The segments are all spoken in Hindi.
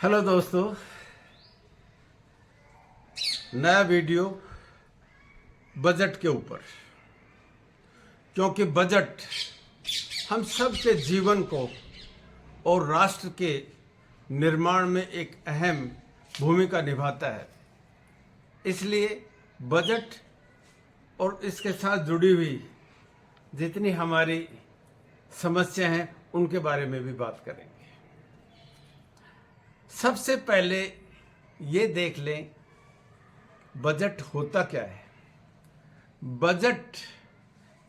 हेलो दोस्तों, नया वीडियो बजट के ऊपर। क्योंकि बजट हम सब के जीवन को और राष्ट्र के निर्माण में एक अहम भूमिका निभाता है। इसलिए बजट और इसके साथ जुड़ी हुई जितनी हमारी समस्या हैं उनके बारे में भी बात करेंगे। सबसे पहले ये देख लें बजट होता क्या है। Budget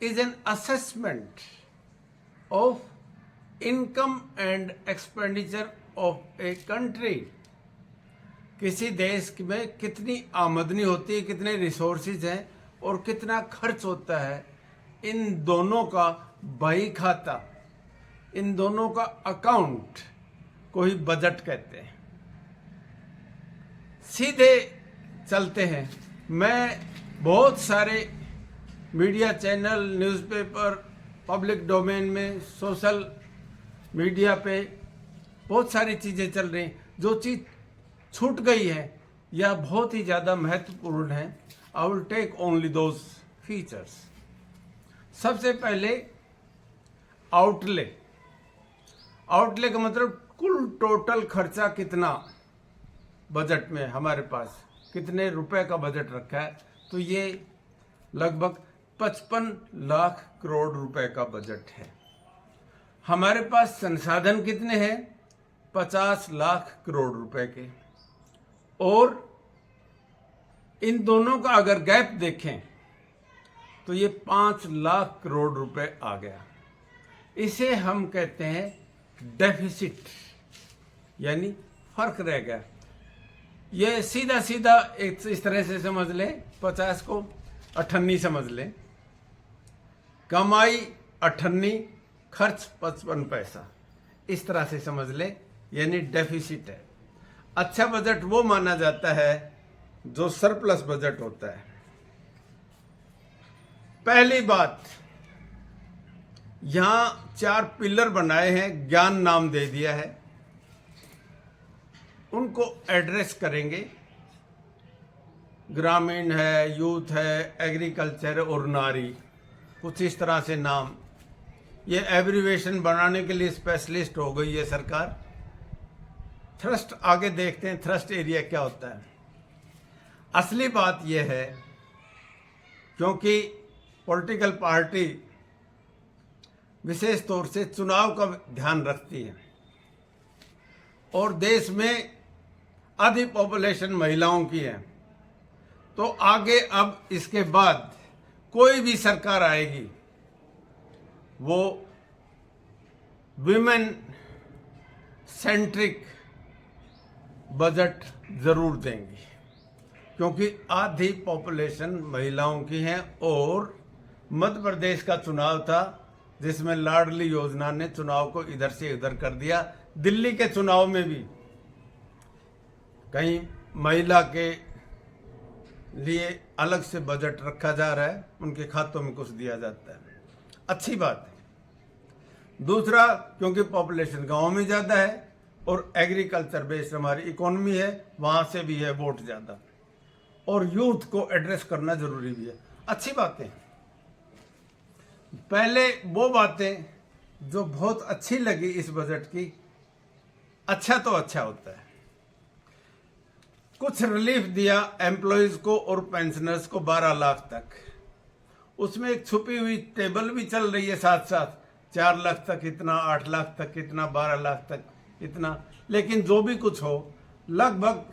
is an assessment of income and expenditure of a country. किसी देश में कितनी आमदनी होती है, कितने रिसोर्सेज हैं और कितना खर्च होता है, इन दोनों का बही खाता, इन दोनों का अकाउंट को ही बजट कहते हैं। सीधे चलते हैं। मैं बहुत सारे media channel, newspaper, public domain में, सोशल मीडिया पे बहुत सारी चीज़ें चल रही हैं। जो चीज़ छूट गई है या बहुत ही ज़्यादा महत्वपूर्ण है, I will take only those features. सबसे पहले आउटले। आउटले का मतलब कुल टोटल खर्चा कितना बजट में हमारे पास, कितने रुपए का बजट रखा है। तो ये लगभग 55 लाख करोड़ रुपए का बजट है। हमारे पास संसाधन कितने हैं? 50 लाख करोड़ रुपए के। और इन दोनों का अगर गैप देखें तो ये 5 लाख करोड़ रुपए आ गया। इसे हम कहते हैं डेफिसिट, यानी फर्क रह गया। ये सीधा सीधा एक इस तरह से समझ लें, 50 को 98 समझ लें। कमाई 98, खर्च 55 पैसा, इस तरह से समझ लें, यानी डेफिसिट है। अच्छा बजट वो माना जाता है जो सरप्लस बजट होता है। पहली बात, यहां 4 पिलर बनाए हैं, ज्ञान नाम दे दिया है, उनको एड्रेस करेंगे। ग्रामीण है, यूथ है, एग्रीकल्चर और नारी, कुछ इस तरह से नाम। ये एब्रीवेशन बनाने के लिए स्पेशलिस्ट हो गई है सरकार। थ्रस्ट आगे देखते हैं, थ्रस्ट एरिया क्या होता है। असली बात यह है, क्योंकि पॉलिटिकल पार्टी विशेष तौर से चुनाव का ध्यान रखती है और देश में आधी पॉपुलेशन महिलाओं की है, तो आगे अब इसके बाद कोई भी सरकार आएगी वो विमेन सेंट्रिक बजट जरूर देंगी, क्योंकि आधी पॉपुलेशन महिलाओं की है। और मध्य प्रदेश का चुनाव था जिसमें लाडली योजना ने चुनाव को इधर से उधर कर दिया। दिल्ली के चुनाव में भी कहीं महिला के लिए अलग से बजट रखा जा रहा है, उनके खातों में कुछ दिया जाता है, अच्छी बात है। दूसरा, क्योंकि पॉपुलेशन गांव में ज़्यादा है और एग्रीकल्चर बेस्ड हमारी इकोनॉमी है, वहाँ से भी है वोट ज़्यादा, और यूथ को एड्रेस करना जरूरी भी है, अच्छी बातें। पहले वो बातें जो बहुत अच्छी लगी इस बजट की, अच्छा तो अच्छा होता है। कुछ रिलीफ दिया एम्प्लॉयज को और पेंशनर्स को 12 लाख तक। उसमें एक छुपी हुई टेबल भी चल रही है साथ साथ, 4 लाख तक इतना, 8 लाख तक इतना, 12 लाख तक इतना। लेकिन जो भी कुछ हो, लगभग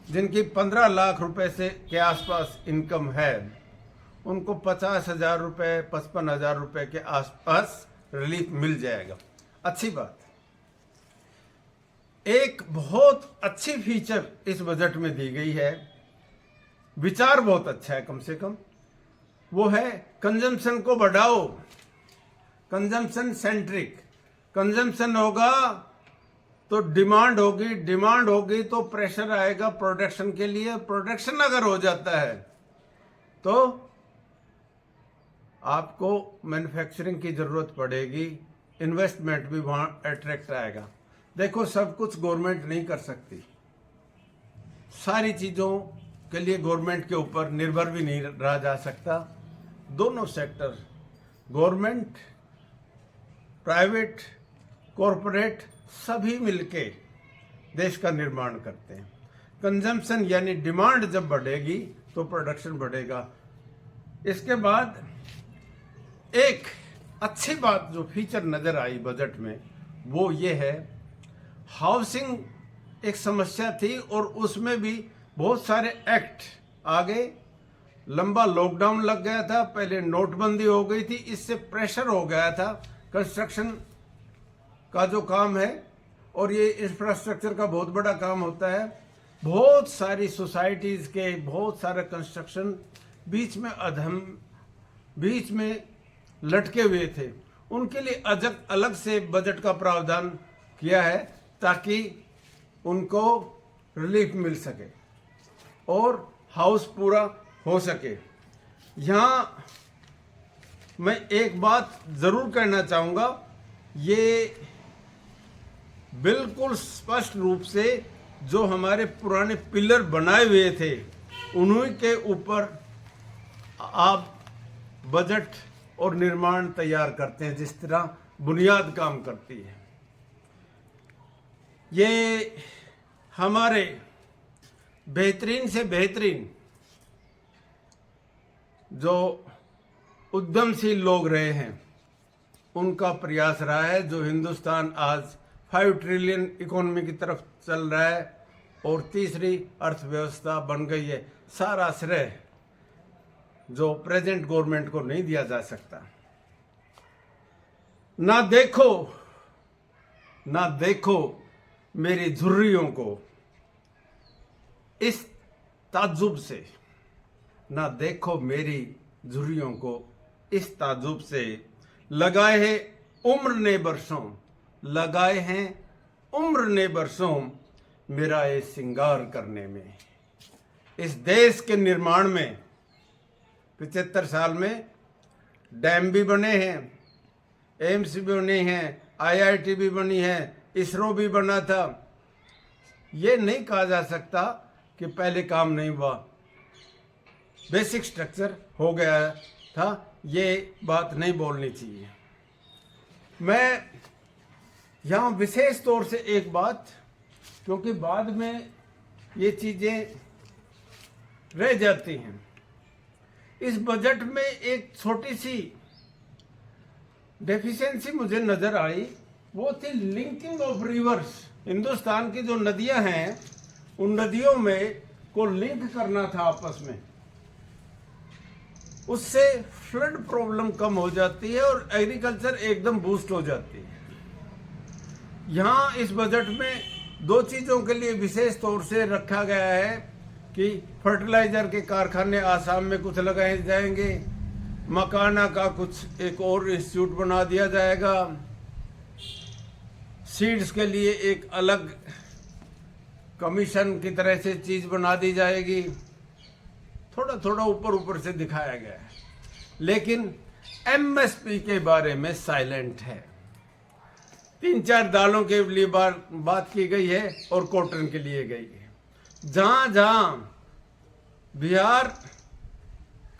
जिनकी 15 लाख रुपए से के आसपास इनकम है उनको 50,000 रुपये, 55,000 रुपये के आसपास रिलीफ मिल जाएगा, अच्छी बात। एक बहुत अच्छी फीचर इस बजट में दी गई है, विचार बहुत अच्छा है कम से कम, वो है कंजम्पशन को बढ़ाओ, कंजम्पशन सेंट्रिक। कंजम्पशन होगा तो डिमांड होगी, डिमांड होगी तो प्रेशर आएगा प्रोडक्शन के लिए। प्रोडक्शन अगर हो जाता है तो आपको मैन्युफैक्चरिंग की जरूरत पड़ेगी, इन्वेस्टमेंट भी वहाँ अट्रैक्ट आएगा। देखो, सब कुछ गवर्नमेंट नहीं कर सकती, सारी चीज़ों के लिए गवर्नमेंट के ऊपर निर्भर भी नहीं रहा जा सकता। दोनों सेक्टर, गवर्नमेंट, प्राइवेट, कॉरपोरेट, सभी मिलके देश का निर्माण करते हैं। कंजम्पशन यानी डिमांड जब बढ़ेगी तो प्रोडक्शन बढ़ेगा। इसके बाद एक अच्छी बात जो फीचर नज़र आई बजट में वो ये है, हाउसिंग एक समस्या थी और उसमें भी बहुत सारे एक्ट आ गए। लंबा लॉकडाउन लग गया था, पहले नोटबंदी हो गई थी, इससे प्रेशर हो गया था कंस्ट्रक्शन का जो काम है, और ये इंफ्रास्ट्रक्चर का बहुत बड़ा काम होता है। बहुत सारी सोसाइटीज़ के बहुत सारे कंस्ट्रक्शन बीच में लटके हुए थे, उनके लिए अलग से बजट का प्रावधान किया है ताकि उनको रिलीफ मिल सके और हाउस पूरा हो सके। यहाँ मैं एक बात ज़रूर कहना चाहूँगा, ये बिल्कुल स्पष्ट रूप से जो हमारे पुराने पिलर बनाए हुए थे उन्हीं के ऊपर आप बजट और निर्माण तैयार करते हैं, जिस तरह बुनियाद काम करती है। ये हमारे बेहतरीन से बेहतरीन जो उद्यमशील लोग रहे हैं उनका प्रयास रहा है, जो हिंदुस्तान आज 5 ट्रिलियन इकोनॉमी की तरफ चल रहा है और तीसरी अर्थव्यवस्था बन गई है। सारा श्रेय जो प्रेजेंट गवर्नमेंट को नहीं दिया जा सकता। ना देखो मेरी झुर्रियों को इस ताज्जुब से, ना देखो मेरी झुर्रियों को इस ताज्जुब से, लगाए हैं उम्र ने बरसों मेरा ये श्रृंगार करने में। इस देश के निर्माण में 75 साल में डैम भी बने हैं, एम्स भी बने हैं, IIT भी बनी है, इसरो भी बना था। ये नहीं कहा जा सकता कि पहले काम नहीं हुआ, बेसिक स्ट्रक्चर हो गया था, ये बात नहीं बोलनी चाहिए। मैं यहाँ विशेष तौर से एक बात, क्योंकि बाद में ये चीज़ें रह जाती हैं, इस बजट में एक छोटी सी डेफिशिएंसी मुझे नज़र आई, वो थी लिंकिंग ऑफ रिवर्स। हिंदुस्तान की जो नदियां हैं उन नदियों में को लिंक करना था आपस में, उससे फ्लड प्रॉब्लम कम हो जाती है और एग्रीकल्चर एकदम बूस्ट हो जाती है। यहाँ इस बजट में 2 चीज़ों के लिए विशेष तौर से रखा गया है कि फर्टिलाइजर के कारखाने आसाम में कुछ लगाए जाएंगे, मकाना का कुछ एक और इंस्टीट्यूट बना दिया जाएगा, सीड्स के लिए एक अलग कमीशन की तरह से चीज़ बना दी जाएगी। थोड़ा थोड़ा ऊपर से दिखाया गया है, लेकिन MSP के बारे में साइलेंट है। 3-4 दालों के लिए बात की गई है और कॉटन के लिए गई है। जहां बिहार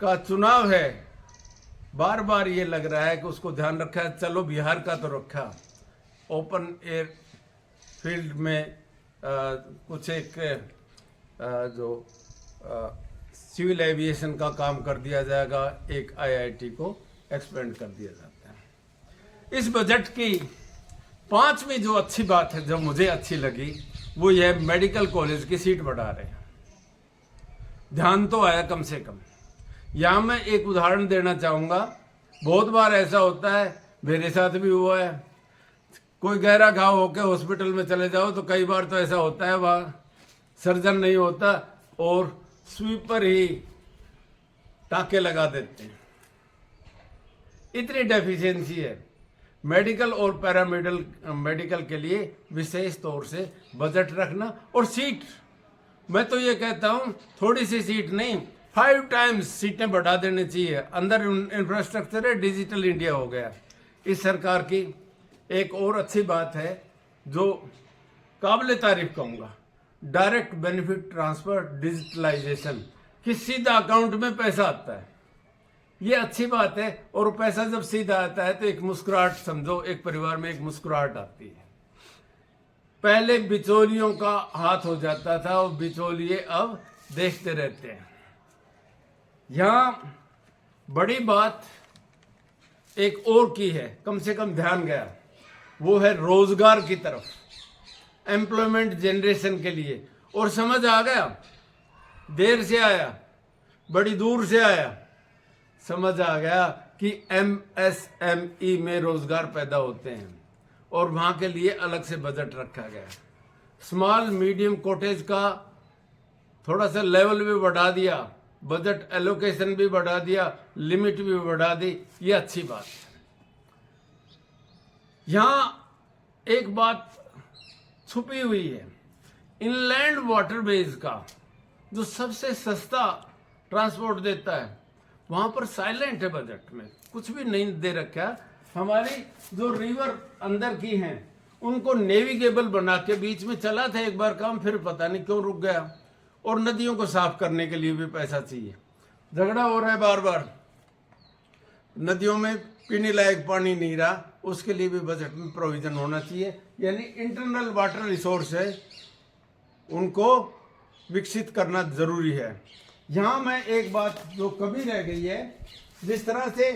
का चुनाव है, बार बार ये लग रहा है कि उसको ध्यान रखा है, चलो बिहार का तो रखा, ओपन एयर फील्ड में कुछ एक जो सिविल एविएशन का काम कर दिया जाएगा, एक IIT को एक्सपेंड कर दिया जाता है। इस बजट की 5वीं जो अच्छी बात है, जो मुझे अच्छी लगी, वो यह मेडिकल कॉलेज की सीट बढ़ा रहे हैं। ध्यान तो आया कम से कम। यहाँ मैं एक उदाहरण देना चाहूँगा। बहुत बार ऐसा होता है, मेरे साथ भी हुआ है, कोई गहरा घाव होकर हॉस्पिटल में चले जाओ तो कई बार तो ऐसा होता है वहाँ सर्जन नहीं होता और स्वीपर ही टाँके लगा देते हैं। इतनी डेफिशिएंसी है। मेडिकल और मेडिकल के लिए विशेष तौर से बजट रखना, और सीट, मैं तो ये कहता हूँ थोड़ी सी सीट नहीं, 5 टाइम्स सीटें बढ़ा देनी चाहिए। अंदर इंफ्रास्ट्रक्चर है, डिजिटल इंडिया हो गया। इस सरकार की एक और अच्छी बात है जो काबिल तारीफ कहूँगा। डायरेक्ट बेनिफिट ट्रांसफर डिजिटलाइजेशन, कि सीधा अकाउंट में पैसा आता है, ये अच्छी बात है। और पैसा जब सीधा आता है तो एक मुस्कुराहट, समझो एक परिवार में एक मुस्कुराहट आती है। पहले बिचौलियों का हाथ हो जाता था और बिचौलिए अब देखते रहते हैं। यहाँ बड़ी बात एक और की है, कम से कम ध्यान गया, वो है रोजगार की तरफ, एम्प्लॉयमेंट जनरेशन के लिए। और समझ आ गया, देर से आया, बड़ी दूर से आया, समझ आ गया कि MSME में रोजगार पैदा होते हैं और वहां के लिए अलग से बजट रखा गया। स्मॉल मीडियम कॉटेज का थोड़ा सा लेवल भी बढ़ा दिया, बजट एलोकेशन भी बढ़ा दिया, लिमिट भी बढ़ा दी, ये अच्छी बात है। यहां एक बात छुपी हुई है, इनलैंड वाटरवेज का जो सबसे सस्ता ट्रांसपोर्ट देता है, वहां पर साइलेंट है, बजट में कुछ भी नहीं दे रखा। हमारी जो रिवर अंदर की हैं उनको नेविगेबल बना के बीच में चला था एक बार काम, फिर पता नहीं क्यों रुक गया। और नदियों को साफ करने के लिए भी पैसा चाहिए, झगड़ा हो रहा है बार बार, नदियों में पीने लायक पानी नहीं रहा, उसके लिए भी बजट में प्रोविजन होना चाहिए। यानी इंटरनल वाटर रिसोर्स है, उनको विकसित करना जरूरी है। यहाँ मैं एक बात जो कभी रह गई है, जिस तरह से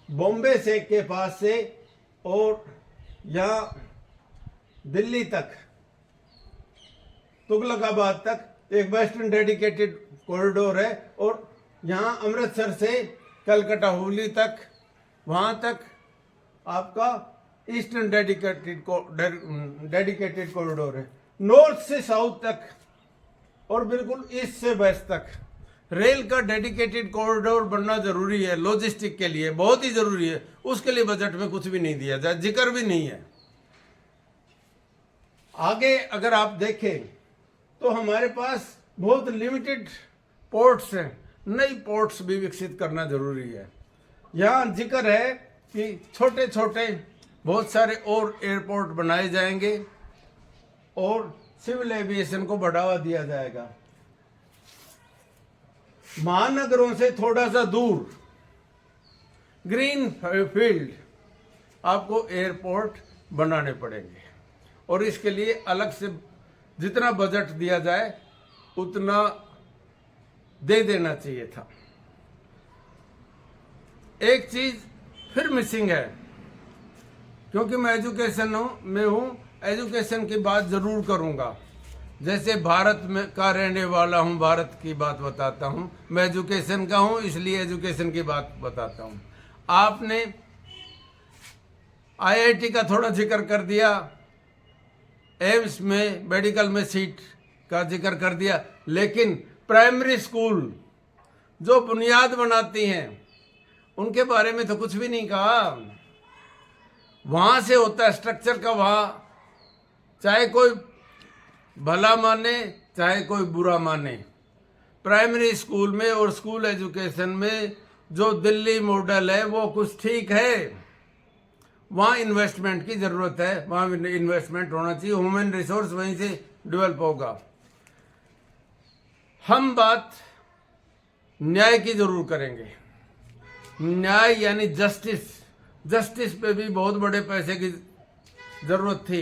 बॉम्बे से के पास से और यहाँ दिल्ली तक, तुगलकाबाद तक एक वेस्टर्न डेडिकेटेड कॉरिडोर है, और यहाँ अमृतसर से कलकत्ता हुगली तक, वहाँ तक आपका ईस्टर्न डेडिकेटेड कॉरिडोर है। नॉर्थ से साउथ तक और बिल्कुल ईस्ट से वेस्ट तक रेल का डेडिकेटेड कॉरिडोर बनना जरूरी है, लॉजिस्टिक के लिए बहुत ही जरूरी है। उसके लिए बजट में कुछ भी नहीं दिया जाए, जिक्र भी नहीं है। आगे अगर आप देखें तो हमारे पास बहुत लिमिटेड पोर्ट्स हैं, नई पोर्ट्स भी विकसित करना जरूरी है। यहाँ जिक्र है कि छोटे छोटे बहुत सारे और एयरपोर्ट बनाए जाएंगे और सिविल एविएशन को बढ़ावा दिया जाएगा। महानगरों से थोड़ा सा दूर ग्रीन फील्ड आपको एयरपोर्ट बनाने पड़ेंगे, और इसके लिए अलग से जितना बजट दिया जाए उतना दे देना चाहिए था। एक चीज फिर मिसिंग है, क्योंकि मैं एजुकेशन में हूं, एजुकेशन की बात जरूर करूंगा। जैसे भारत में का रहने वाला हूं, भारत की बात बताता हूं, मैं एजुकेशन का हूं इसलिए एजुकेशन की बात बताता हूं। आपने IIT का थोड़ा जिक्र कर दिया, एम्स में मेडिकल में सीट का जिक्र कर दिया, लेकिन प्राइमरी स्कूल जो बुनियाद बनाती हैं उनके बारे में तो कुछ भी नहीं कहा। वहां से होता है स्ट्रक्चर का, वहां चाहे कोई भला माने चाहे कोई बुरा माने, प्राइमरी स्कूल में और स्कूल एजुकेशन में जो दिल्ली मॉडल है वो कुछ ठीक है। वहाँ इन्वेस्टमेंट की जरूरत है, वहाँ इन्वेस्टमेंट होना चाहिए, ह्यूमन रिसोर्स वहीं से डेवलप होगा। हम बात न्याय की जरूर करेंगे। न्याय यानी जस्टिस, जस्टिस पे भी बहुत बड़े पैसे की जरूरत थी।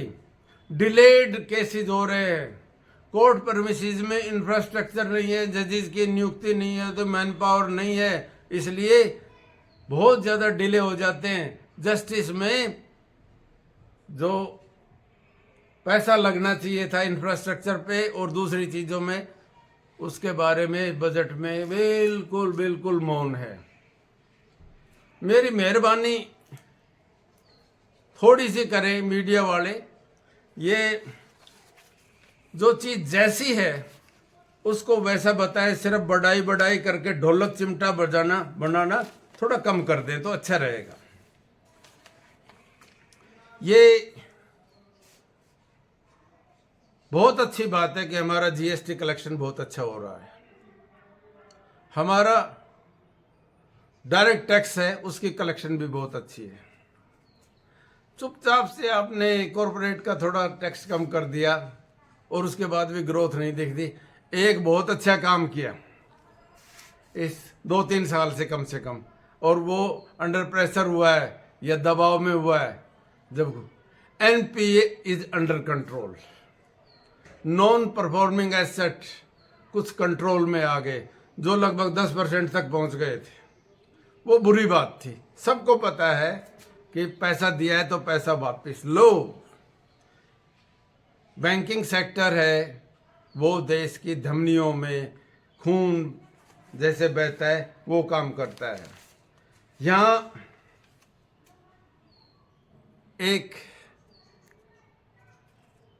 डिलेड केसेस हो रहे हैं, कोर्ट परमिसेस में इंफ्रास्ट्रक्चर नहीं है, जजेस की नियुक्ति नहीं है, तो मैन पावर नहीं है, इसलिए बहुत ज़्यादा डिले हो जाते हैं। जस्टिस में जो पैसा लगना चाहिए था इंफ्रास्ट्रक्चर पे और दूसरी चीज़ों में, उसके बारे में बजट में बिल्कुल बिल्कुल मौन है। मेरी मेहरबानी थोड़ी सी करें मीडिया वाले, ये जो चीज़ जैसी है उसको वैसा बताएं, सिर्फ बढ़ाई बढ़ाई करके ढोलक चिमटा बनाना थोड़ा कम कर दे तो अच्छा रहेगा। ये बहुत अच्छी बात है कि हमारा GST कलेक्शन बहुत अच्छा हो रहा है। हमारा डायरेक्ट टैक्स है उसकी कलेक्शन भी बहुत अच्छी है। चुपचाप से आपने कॉरपोरेट का थोड़ा टैक्स कम कर दिया और उसके बाद भी ग्रोथ नहीं दिखती। एक बहुत अच्छा काम किया इस 2-3 साल से कम, और वो अंडर प्रेशर हुआ है या दबाव में हुआ है जब NPA is under control, non performing asset कुछ कंट्रोल में आ गए, जो लगभग 10% तक पहुंच गए थे। वो बुरी बात थी। सबको पता है कि पैसा दिया है तो पैसा वापस लो। बैंकिंग सेक्टर है वो देश की धमनियों में खून जैसे बहता है वो काम करता है। यहाँ एक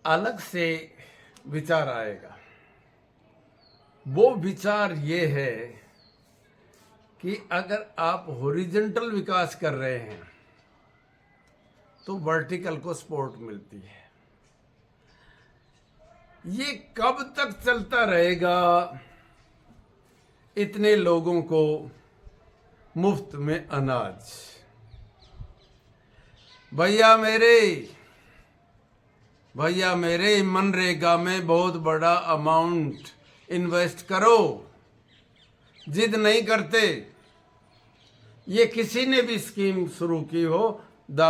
अलग से विचार आएगा। वो विचार ये है कि अगर आप हॉरिजॉन्टल विकास कर रहे हैं तो वर्टिकल को सपोर्ट मिलती है। ये कब तक चलता रहेगा? इतने लोगों को मुफ्त में अनाज। भैया मेरे मनरेगा में बहुत बड़ा अमाउंट इन्वेस्ट करो। जिद नहीं करते। ये किसी ने भी स्कीम शुरू की हो, the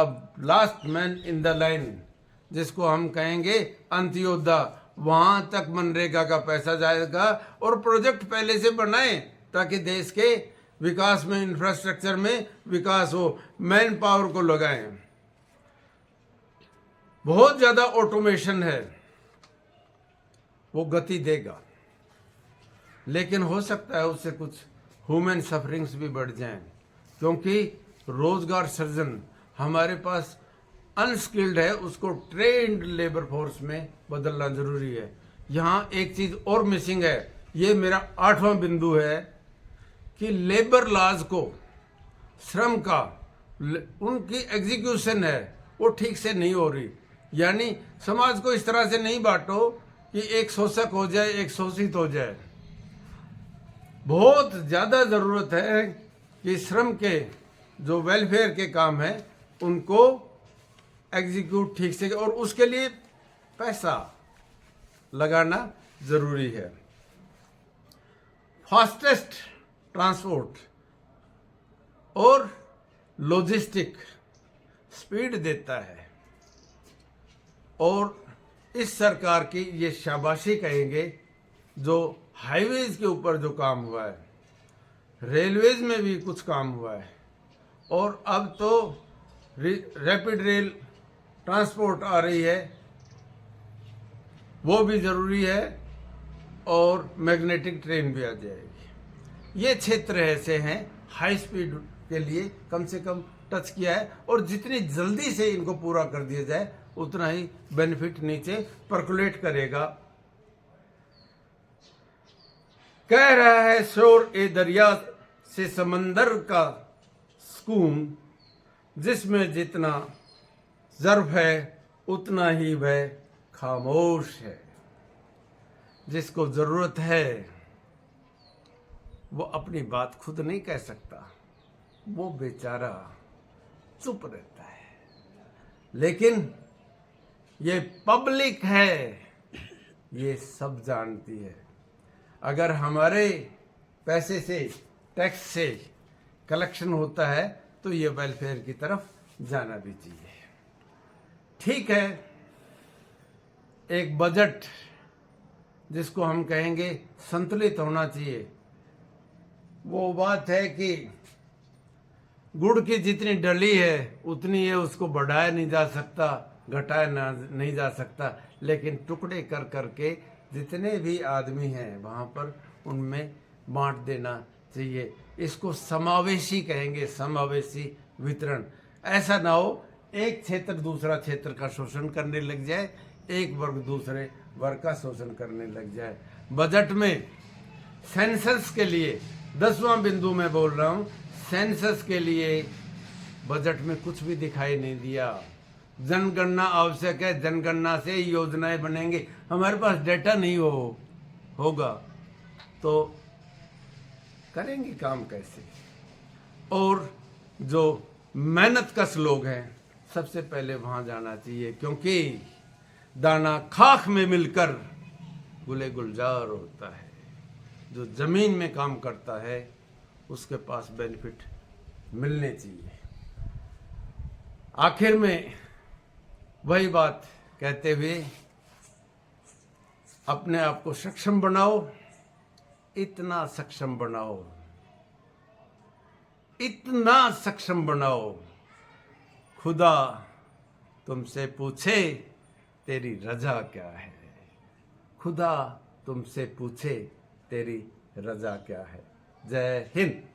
last man in the line जिसको हम कहेंगे अंत्योदय, वहां तक मनरेगा का पैसा जाएगा। और प्रोजेक्ट पहले से बनाए ताकि देश के विकास में, इंफ्रास्ट्रक्चर में विकास हो। मैन पावर को लगाएं। बहुत ज्यादा ऑटोमेशन है, वो गति देगा, लेकिन हो सकता है उससे कुछ ह्यूमन सफरिंग्स भी बढ़ जाएं, क्योंकि रोजगार सृजन हमारे पास अनस्किल्ड है, उसको ट्रेंड लेबर फोर्स में बदलना जरूरी है। यहाँ एक चीज और मिसिंग है, ये मेरा 8वां बिंदु है कि लेबर लॉज को, श्रम का उनकी एग्जीक्यूशन है वो ठीक से नहीं हो रही। यानी समाज को इस तरह से नहीं बांटो कि एक शोषक हो जाए, एक शोषित हो जाए। बहुत ज्यादा जरूरत है कि श्रम के जो वेलफेयर के काम है उनको एग्जीक्यूट ठीक से, और उसके लिए पैसा लगाना जरूरी है। फास्टेस्ट ट्रांसपोर्ट और लॉजिस्टिक स्पीड देता है, और इस सरकार की ये शाबाशी कहेंगे जो हाईवेज के ऊपर जो काम हुआ है, रेलवेज में भी कुछ काम हुआ है, और अब तो रैपिड रेल ट्रांसपोर्ट आ रही है, वो भी जरूरी है, और मैग्नेटिक ट्रेन भी आ जाएगी। ये क्षेत्र ऐसे हैं हाई स्पीड के लिए कम से कम टच किया है, और जितनी जल्दी से इनको पूरा कर दिया जाए उतना ही बेनिफिट नीचे परकुलेट करेगा। कह रहा है शोर ए दरिया से समंदर का सुकून, जिसमें जितना ज़र्फ है उतना ही वह खामोश है। जिसको जरूरत है वो अपनी बात खुद नहीं कह सकता, वो बेचारा चुप रहता है। लेकिन ये पब्लिक है, ये सब जानती है। अगर हमारे पैसे से, टैक्स से कलेक्शन होता है तो ये वेलफेयर की तरफ जाना भी चाहिए। ठीक है, एक बजट जिसको हम कहेंगे संतुलित होना चाहिए। वो बात है कि गुड़ की जितनी डली है उतनी है, उसको बढ़ाया नहीं जा सकता, घटाया नहीं जा सकता, लेकिन टुकड़े कर करके जितने भी आदमी हैं वहाँ पर उनमें बांट देना चाहिए। इसको समावेशी कहेंगे, समावेशी वितरण। ऐसा ना हो एक क्षेत्र दूसरा क्षेत्र का शोषण करने लग जाए, एक वर्ग दूसरे वर्ग का शोषण करने लग जाए। बजट में सेंसस के लिए 10वां बिंदु में बोल रहा हूँ, सेंसस के लिए बजट में कुछ भी दिखाई नहीं दिया। जनगणना आवश्यक है, जनगणना से योजनाएं बनेंगे। हमारे पास डेटा नहीं होगा तो करेंगे काम कैसे? और जो मेहनत कश लोग हैं, सबसे पहले वहाँ जाना चाहिए, क्योंकि दाना खाक में मिलकर गुले गुलजार होता है। जो ज़मीन में काम करता है उसके पास बेनिफिट मिलने चाहिए। आखिर में वही बात कहते हुए अपने आप को सक्षम बनाओ, इतना सक्षम बनाओ, इतना सक्षम बनाओ, खुदा तुमसे पूछे तेरी रजा क्या है। खुदा तुमसे पूछे तेरी रजा क्या है। जय हिंद।